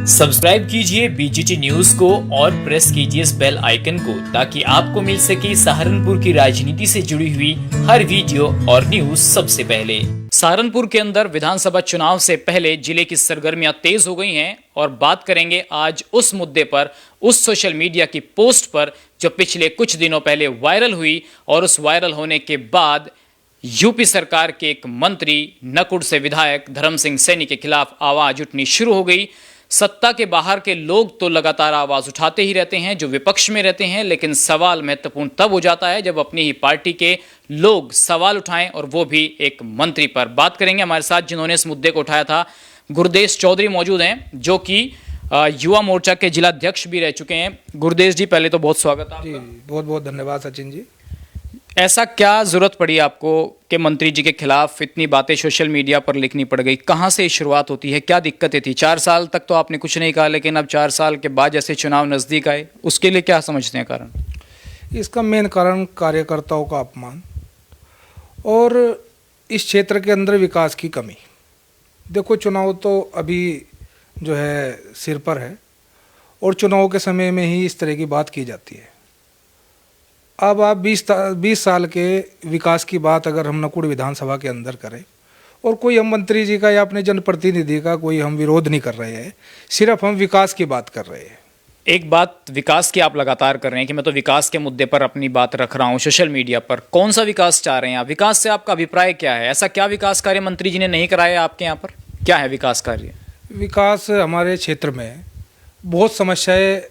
Subscribe कीजिए BGT news को और प्रेस कीजिए इस बेल आइकन को ताकि आपको मिल सके सहारनपुर की राजनीति से जुड़ी हुई हर वीडियो और न्यूज सबसे पहले। सहारनपुर के अंदर विधानसभा चुनाव से पहले जिले की सरगर्मियां तेज हो गई हैं और बात करेंगे आज उस मुद्दे पर, उस सोशल मीडिया की पोस्ट पर जो पिछले कुछ दिनों पहले वायरल हुई और उस वायरल होने के बाद यूपी सरकार के एक मंत्री नकुड़ से विधायक धर्म सिंह सैनी के खिलाफ आवाज उठनी शुरू हो गई। सत्ता के बाहर के लोग तो लगातार आवाज उठाते ही रहते हैं जो विपक्ष में रहते हैं, लेकिन सवाल महत्वपूर्ण तब हो जाता है जब अपनी ही पार्टी के लोग सवाल उठाएं और वो भी एक मंत्री पर। बात करेंगे हमारे साथ जिन्होंने इस मुद्दे को उठाया था, गुरदेश चौधरी मौजूद हैं जो कि युवा मोर्चा के जिला अध्यक्ष भी रह चुके हैं। गुरदेश जी, पहले तो बहुत स्वागत है। जी बहुत बहुत धन्यवाद सचिन जी। ऐसा क्या जरूरत पड़ी आपको कि मंत्री जी के खिलाफ इतनी बातें सोशल मीडिया पर लिखनी पड़ गई? कहां से शुरुआत होती है, क्या दिक्कतें थी? 4 साल तक तो आपने कुछ नहीं कहा, लेकिन अब 4 साल के बाद जैसे चुनाव नजदीक आए, उसके लिए क्या समझते हैं कारण? इसका मेन कारण कार्यकर्ताओं का अपमान और इस क्षेत्र के अंदर विकास की कमी। देखो, चुनाव तो अभी जो है सिर पर है और चुनाव के समय में ही इस तरह की बात की जाती है। अब आप 20 साल के विकास की बात अगर हम नकुड़ विधानसभा के अंदर करें और कोई हम मंत्री जी का या अपने जनप्रतिनिधि का कोई हम विरोध नहीं कर रहे हैं, सिर्फ हम विकास की बात कर रहे हैं। एक बात विकास की आप लगातार कर रहे हैं कि मैं तो विकास के मुद्दे पर अपनी बात रख रहा हूं सोशल मीडिया पर। कौन सा विकास चाह रहे हैं आप? विकास से आपका अभिप्राय क्या है? ऐसा क्या विकास कार्य मंत्री जी ने नहीं कराया आपके यहाँ पर? क्या है विकास कार्य? विकास हमारे क्षेत्र में बहुत समस्याएं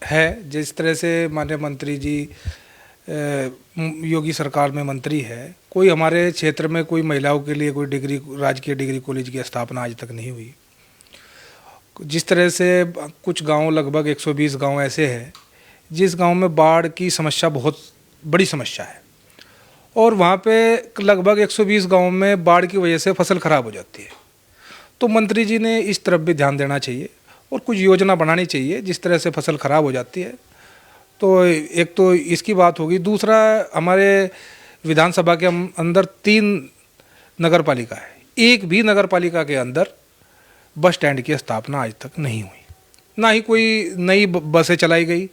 है। जिस तरह से माननीय मंत्री जी योगी सरकार में मंत्री है, कोई हमारे क्षेत्र में कोई महिलाओं के लिए कोई डिग्री, राजकीय डिग्री कॉलेज की स्थापना आज तक नहीं हुई। जिस तरह से कुछ गांव, लगभग 120 गांव ऐसे हैं जिस गांव में बाढ़ की समस्या बहुत बड़ी समस्या है और वहां पे लगभग 120 गांव में बाढ़ की वजह से फसल खराब हो जाती है। तो मंत्री जी ने इस तरफ भी ध्यान देना चाहिए और कुछ योजना बनानी चाहिए जिस तरह से फसल खराब हो जाती है। तो एक तो इसकी बात होगी। दूसरा, हमारे विधानसभा के अंदर 3 नगर पालिका है, एक भी नगर पालिका के अंदर बस स्टैंड की स्थापना आज तक नहीं हुई, ना ही कोई नई बसें चलाई गई,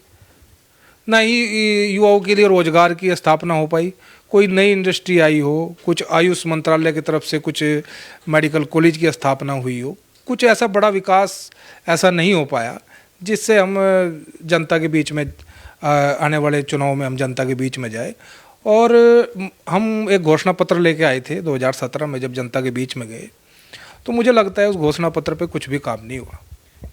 ना ही युवाओं के लिए रोजगार की स्थापना हो पाई, कोई नई इंडस्ट्री आई हो, कुछ आयुष मंत्रालय की तरफ से कुछ मेडिकल कॉलेज की स्थापना हुई हो। कुछ ऐसा बड़ा विकास ऐसा नहीं हो पाया जिससे हम जनता के बीच में आने वाले चुनाव में हम जनता के बीच में जाए। और हम एक घोषणा पत्र लेके आए थे 2017 में, जब जनता के बीच में गए तो मुझे लगता है उस घोषणा पत्र पे कुछ भी काम नहीं हुआ।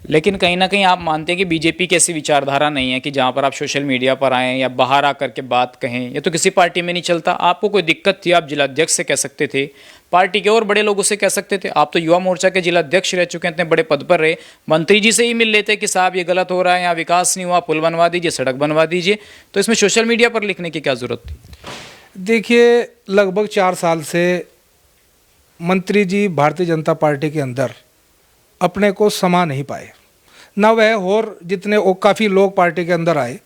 लेकिन कहीं ना कहीं आप मानते हैं कि बीजेपी की ऐसी विचारधारा नहीं है कि जहां पर आप सोशल मीडिया पर आएं या बाहर आकर के बात कहें? ये तो किसी पार्टी में नहीं चलता। आपको कोई दिक्कत थी, आप जिलाध्यक्ष से कह सकते थे, पार्टी के और बड़े लोगों से कह सकते थे। आप तो युवा मोर्चा के जिलाध्यक्ष रह चुके हैं, इतने बड़े पद पर रहे, मंत्री जी से ही मिल लेते कि साहब ये गलत हो रहा है, यहाँ विकास नहीं हुआ, पुल बनवा दीजिए, सड़क बनवा दीजिए। तो इसमें सोशल मीडिया पर लिखने की क्या जरूरत थी? देखिए, लगभग 4 साल से मंत्री जी भारतीय जनता पार्टी के अंदर अपने को समा नहीं पाए, ना वह और जितने और काफ़ी लोग पार्टी के अंदर आए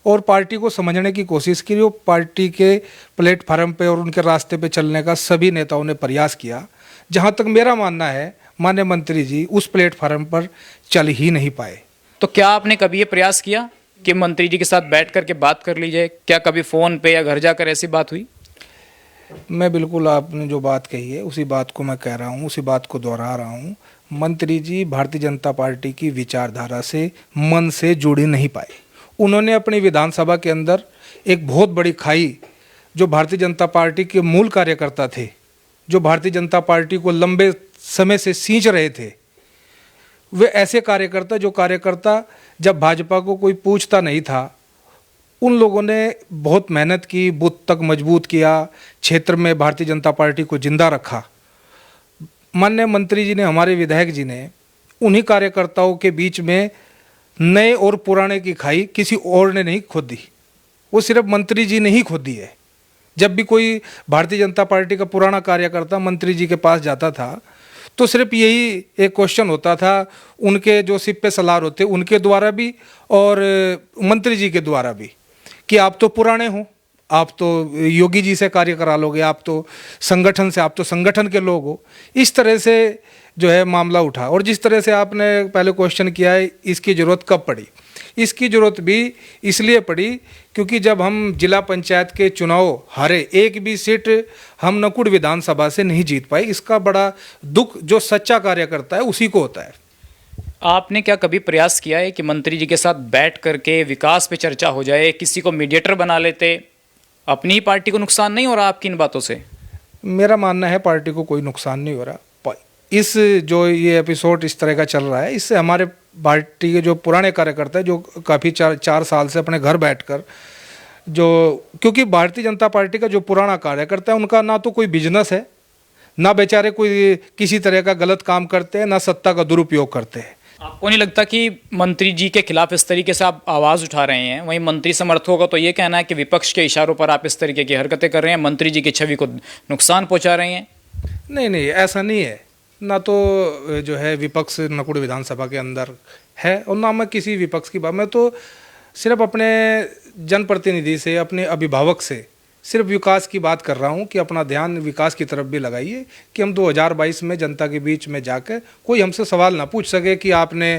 और पार्टी को समझने की कोशिश की। वो पार्टी के प्लेटफार्म पे और उनके रास्ते पे चलने का सभी नेताओं ने प्रयास किया। जहाँ तक मेरा मानना है, माननीय मंत्री जी उस प्लेटफार्म पर चल ही नहीं पाए। तो क्या आपने कभी ये प्रयास किया कि मंत्री जी के साथ बैठ करके बात कर ली जाए? क्या कभी फ़ोन पे या घर जाकर ऐसी बात हुई? मैं बिल्कुल, आपने जो बात कही है उसी बात को मैं कह रहा हूँ, उसी बात को दोहरा रहा हूँ। मंत्री जी भारतीय जनता पार्टी की विचारधारा से मन से जुड़ नहीं पाए। उन्होंने अपनी विधानसभा के अंदर एक बहुत बड़ी खाई, जो भारतीय जनता पार्टी के मूल कार्यकर्ता थे, जो भारतीय जनता पार्टी को लंबे समय से सींच रहे थे, वे ऐसे कार्यकर्ता जब भाजपा को कोई पूछता नहीं था, उन लोगों ने बहुत मेहनत की, बूथ तक मजबूत किया, क्षेत्र में भारतीय जनता पार्टी को जिंदा रखा। माननीय मंत्री जी ने, हमारे विधायक जी ने उन्हीं कार्यकर्ताओं के बीच में नए और पुराने की खाई किसी और ने नहीं खोदी, वो सिर्फ मंत्री जी ने ही खोदी है। जब भी कोई भारतीय जनता पार्टी का पुराना कार्यकर्ता मंत्री जी के पास जाता था तो सिर्फ यही एक क्वेश्चन होता था, उनके जो सिपे सलार होते उनके द्वारा भी और मंत्री जी के द्वारा भी, कि आप तो पुराने हो, आप तो योगी जी से कार्य करा लोगे, आप तो संगठन से, आप तो संगठन के लोग हो। इस तरह से जो है मामला उठा। और जिस तरह से आपने पहले क्वेश्चन किया है इसकी ज़रूरत कब पड़ी, इसकी ज़रूरत भी इसलिए पड़ी क्योंकि जब हम जिला पंचायत के चुनाव हारे, एक भी सीट हम नकुड़ विधानसभा से नहीं जीत पाए। इसका बड़ा दुख जो सच्चा कार्यकर्ता है उसी को होता है। आपने क्या कभी प्रयास किया है कि मंत्री जी के साथ बैठ करके विकास पे चर्चा हो जाए, किसी को मीडिएटर बना लेते, अपनी ही पार्टी को नुकसान नहीं हो रहा आपकी इन बातों से? मेरा मानना है पार्टी को कोई नुकसान नहीं हो रहा। इस जो ये एपिसोड इस तरह का चल रहा है, इससे हमारे पार्टी के जो पुराने कार्यकर्ता हैं जो काफ़ी 4 साल से अपने घर बैठकर जो, क्योंकि भारतीय जनता पार्टी का जो पुराना कार्यकर्ता है उनका ना तो कोई बिजनेस है, ना बेचारे कोई किसी तरह का गलत काम करते हैं, ना सत्ता का दुरुपयोग करते हैं। आपको नहीं लगता कि मंत्री जी के खिलाफ इस तरीके से आप आवाज़ उठा रहे हैं? वहीं मंत्री समर्थकों का तो ये कहना है कि विपक्ष के इशारों पर आप इस तरीके की हरकतें कर रहे हैं, मंत्री जी की छवि को नुकसान पहुंचा रहे हैं। नहीं नहीं, ऐसा नहीं है। ना तो जो है विपक्ष नकुड़ विधानसभा के अंदर है और ना मैं किसी विपक्ष की बात, मैं तो सिर्फ अपने जनप्रतिनिधि से, अपने अभिभावक से सिर्फ विकास की बात कर रहा हूँ कि अपना ध्यान विकास की तरफ भी लगाइए, कि हम 2022 में जनता के बीच में जाकर कोई हमसे सवाल ना पूछ सके कि आपने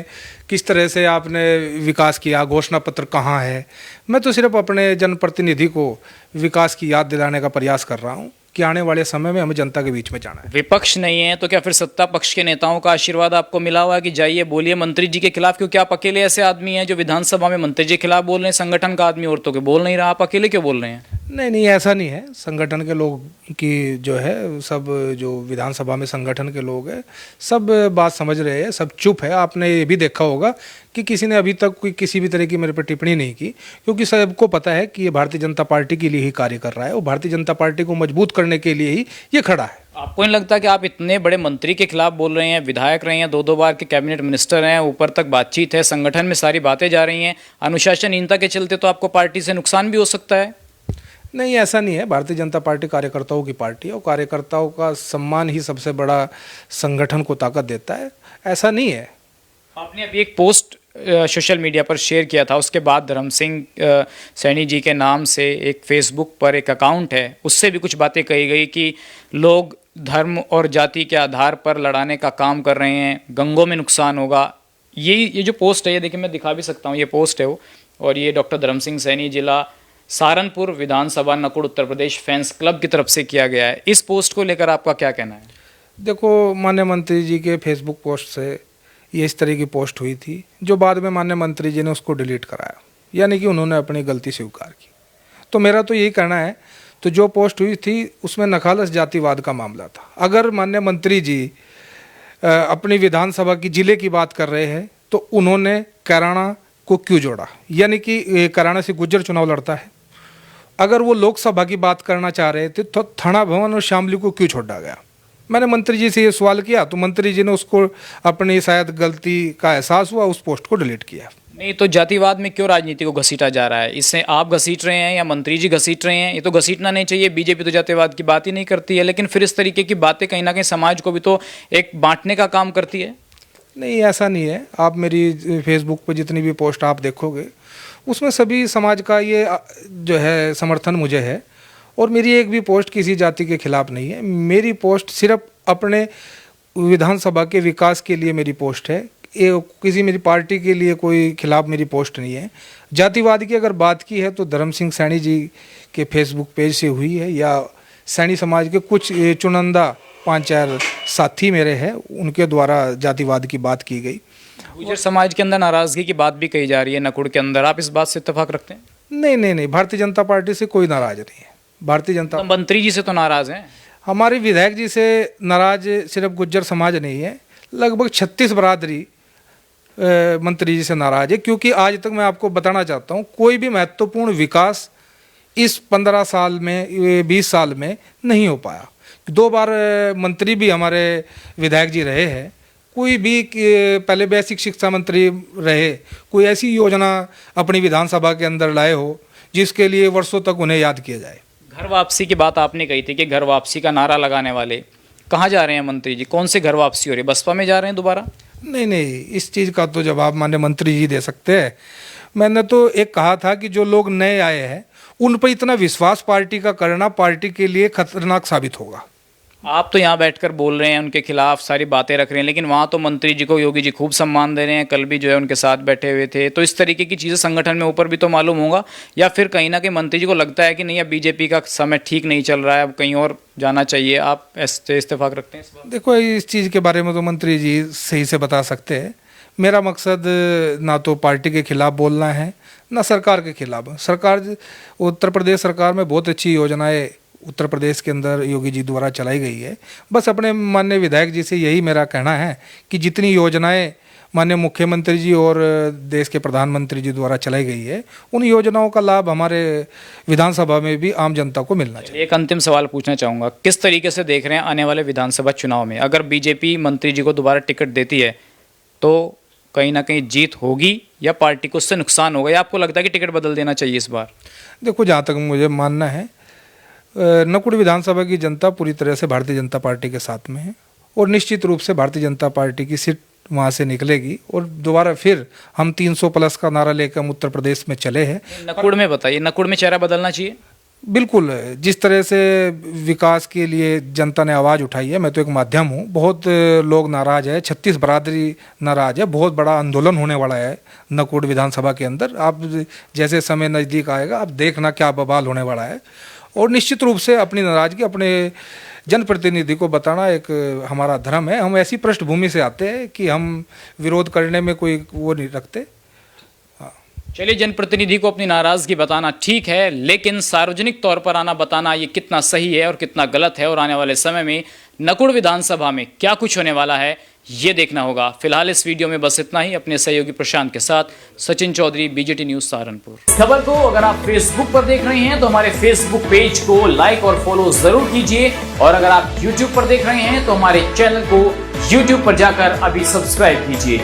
किस तरह से आपने विकास किया, घोषणा पत्र कहाँ है। मैं तो सिर्फ अपने जनप्रतिनिधि को विकास की याद दिलाने का प्रयास कर रहा हूँ कि आने वाले समय में हमें जनता के बीच में जाना है। विपक्ष नहीं है तो क्या फिर सत्ता पक्ष के नेताओं का आशीर्वाद आपको मिला हुआ है कि जाइए बोलिए मंत्री जी के खिलाफ? क्योंकि आप अकेले ऐसे आदमी हैं जो विधानसभा में मंत्री जी के खिलाफ बोल रहे हैं, संगठन का आदमी औरतों के बोल नहीं रहा, आप अकेले क्यों बोल रहे हैं? नहीं नहीं, ऐसा नहीं है। संगठन के लोग की जो है, सब जो विधानसभा में संगठन के लोग हैं सब बात समझ रहे हैं, सब चुप है। आपने ये भी देखा होगा कि किसी ने अभी तक कोई किसी भी तरह की मेरे पर टिप्पणी नहीं की, क्योंकि सबको पता है कि ये भारतीय जनता पार्टी के लिए ही कार्य कर रहा है और भारतीय जनता पार्टी को मजबूत करने के लिए ही ये खड़ा है। आपको नहीं लगता कि आप इतने बड़े मंत्री के खिलाफ बोल रहे हैं, विधायक रहे हैं, 2-2 बार के कैबिनेट मिनिस्टर हैं, ऊपर तक बातचीत है, संगठन में सारी बातें जा रही हैं, अनुशासनहीनता के चलते तो आपको पार्टी से नुकसान भी हो सकता है? नहीं, ऐसा नहीं है। भारतीय जनता पार्टी कार्यकर्ताओं की पार्टी है और कार्यकर्ताओं का सम्मान ही सबसे बड़ा संगठन को ताकत देता है, ऐसा नहीं है। आपने अभी एक पोस्ट सोशल मीडिया पर शेयर किया था, उसके बाद धर्म सिंह सैनी जी के नाम से एक फेसबुक पर एक अकाउंट है, उससे भी कुछ बातें कही गई कि लोग धर्म और जाति के आधार पर लड़ाने का काम कर रहे हैं, गंगों में नुकसान होगा। ये जो पोस्ट है, ये देखिए मैं दिखा भी सकता हूँ, ये पोस्ट है वो, और ये डॉक्टर धर्म सिंह सैनी जिला सहारनपुर विधानसभा नकुड़ उत्तर प्रदेश फैंस क्लब की तरफ से किया गया है। इस पोस्ट को लेकर आपका क्या कहना है? देखो, माननीय मंत्री जी के फेसबुक पोस्ट से ये इस तरह की पोस्ट हुई थी, जो बाद में माननीय मंत्री जी ने उसको डिलीट कराया, यानी कि उन्होंने अपनी गलती स्वीकार की। तो मेरा तो यही कहना है, तो जो पोस्ट हुई थी उसमें नखालस जातिवाद का मामला था। अगर माननीय मंत्री जी अपनी विधानसभा की जिले की बात कर रहे हैं तो उन्होंने कैराना को क्यों जोड़ा, यानी कि कैराना से गुज्जर चुनाव लड़ता है। अगर वो लोकसभा की बात करना चाह रहे थे तो थाना भवन और शामली को क्यों छोड़ा गया। मैंने मंत्री जी से ये सवाल किया तो मंत्री जी ने उसको अपनी शायद गलती का एहसास हुआ, उस पोस्ट को डिलीट किया। नहीं तो जातिवाद में क्यों राजनीति को घसीटा जा रहा है? इससे आप घसीट रहे हैं या मंत्री जी घसीट रहे हैं? ये तो घसीटना नहीं चाहिए। बीजेपी तो जातिवाद की बात ही नहीं करती है, लेकिन फिर इस तरीके की बातें कहीं ना कहीं समाज को भी तो एक बांटने का काम करती है। नहीं, ऐसा नहीं है। आप मेरी फेसबुक पर जितनी भी पोस्ट आप देखोगे उसमें सभी समाज का ये जो है समर्थन मुझे है, और मेरी एक भी पोस्ट किसी जाति के खिलाफ नहीं है। मेरी पोस्ट सिर्फ अपने विधानसभा के विकास के लिए मेरी पोस्ट है, ये किसी मेरी पार्टी के लिए कोई खिलाफ मेरी पोस्ट नहीं है। जातिवाद की अगर बात की है तो धर्म सिंह सैनी जी के फेसबुक पेज से हुई है, या सैनी समाज के कुछ चुनिंदा 5-4 साथी मेरे हैं उनके द्वारा जातिवाद की बात की गई। गुर्जर समाज के अंदर नाराजगी की बात भी कही जा रही है नकुड़ के अंदर, आप इस बात से इत्तेफाक रखते हैं? नहीं नहीं नहीं, भारतीय जनता पार्टी से कोई नाराज नहीं है। भारतीय जनता मंत्री जी से तो नाराज हैं। हमारे विधायक जी से नाराज सिर्फ गुज्जर समाज नहीं है, लगभग 36 बरादरी मंत्री जी से नाराज है, क्योंकि आज तक मैं आपको बताना चाहता हूँ कोई भी महत्वपूर्ण विकास इस 15 साल में 20 साल में नहीं हो पाया। 2 बार मंत्री भी हमारे विधायक जी रहे हैं, कोई भी पहले बेसिक शिक्षा मंत्री रहे, कोई ऐसी योजना अपनी विधानसभा के अंदर लाए हो जिसके लिए वर्षों तक उन्हें याद किया जाए। घर वापसी की बात आपने कही थी कि घर वापसी का नारा लगाने वाले कहाँ जा रहे हैं मंत्री जी? कौन से घर वापसी हो रही है? बसपा में जा रहे हैं दोबारा? नहीं नहीं, इस चीज़ का तो जवाब माननीय मंत्री जी दे सकते हैं। मैंने तो एक कहा था कि जो लोग नए आए हैं उन पर इतना विश्वास पार्टी का करना पार्टी के लिए खतरनाक साबित होगा। आप तो यहाँ बैठकर बोल रहे हैं, उनके खिलाफ सारी बातें रख रहे हैं, लेकिन वहाँ तो मंत्री जी को योगी जी खूब सम्मान दे रहे हैं, कल भी जो है उनके साथ बैठे हुए थे। तो इस तरीके की चीज़ें संगठन में ऊपर भी तो मालूम होगा, या फिर कहीं ना कहीं मंत्री जी को लगता है कि नहीं, अब बीजेपी का समय ठीक नहीं चल रहा है, अब कहीं और जाना चाहिए। आप ऐसे इस्तेफाक रखते हैं इस बार? देखो, इस चीज़ के बारे में तो मंत्री जी सही से बता सकते हैं। मेरा मकसद ना तो पार्टी के खिलाफ बोलना है, ना सरकार के खिलाफ। उत्तर प्रदेश सरकार में बहुत अच्छी योजनाएं उत्तर प्रदेश के अंदर योगी जी द्वारा चलाई गई है। बस अपने माननीय विधायक जी से यही मेरा कहना है कि जितनी योजनाएं माननीय मुख्यमंत्री जी और देश के प्रधानमंत्री जी द्वारा चलाई गई है, उन योजनाओं का लाभ हमारे विधानसभा में भी आम जनता को मिलना चाहिए। एक अंतिम सवाल पूछना चाहूँगा, किस तरीके से देख रहे हैं आने वाले विधानसभा चुनाव में, अगर बीजेपी मंत्री जी को दोबारा टिकट देती है तो कहीं ना कहीं जीत होगी या पार्टी को उससे नुकसान होगा, या आपको लगता है कि टिकट बदल देना चाहिए इस बार? देखो, जहाँ तक मुझे मानना है, नकुड़ विधानसभा की जनता पूरी तरह से भारतीय जनता पार्टी के साथ में है, और निश्चित रूप से भारतीय जनता पार्टी की सीट वहाँ से निकलेगी, और दोबारा फिर हम 300 प्लस का नारा लेकर हम उत्तर प्रदेश में चले हैं। नकुड़ में बताइए, नकुड़ में चेहरा बदलना चाहिए? बिल्कुल, जिस तरह से विकास के लिए जनता ने आवाज़ उठाई है, मैं तो एक माध्यम हूँ, बहुत लोग नाराज़ है, 36 बरादरी नाराज़ है, बहुत बड़ा आंदोलन होने वाला है नकुड़ विधानसभा के अंदर। आप जैसे समय नज़दीक आएगा, आप देखना क्या बवाल होने वाला है। और निश्चित रूप से अपनी नाराज़गी अपने जनप्रतिनिधि को बताना एक हमारा धर्म है। हम ऐसी पृष्ठभूमि से आते हैं कि हम विरोध करने में कोई वो नहीं रखते। चलिए, जनप्रतिनिधि को अपनी नाराजगी बताना ठीक है, लेकिन सार्वजनिक तौर पर आना बताना ये कितना सही है और कितना गलत है, और आने वाले समय में नकुड़ विधानसभा में क्या कुछ होने वाला है ये देखना होगा। फिलहाल इस वीडियो में बस इतना ही। अपने सहयोगी प्रशांत के साथ सचिन चौधरी, बीजेटी न्यूज सहारनपुर। खबर को अगर आप फेसबुक पर देख रहे हैं तो हमारे फेसबुक पेज को लाइक और फॉलो जरूर कीजिए, और अगर आप यूट्यूब पर देख रहे हैं तो हमारे चैनल को यूट्यूब पर जाकर अभी सब्सक्राइब कीजिए।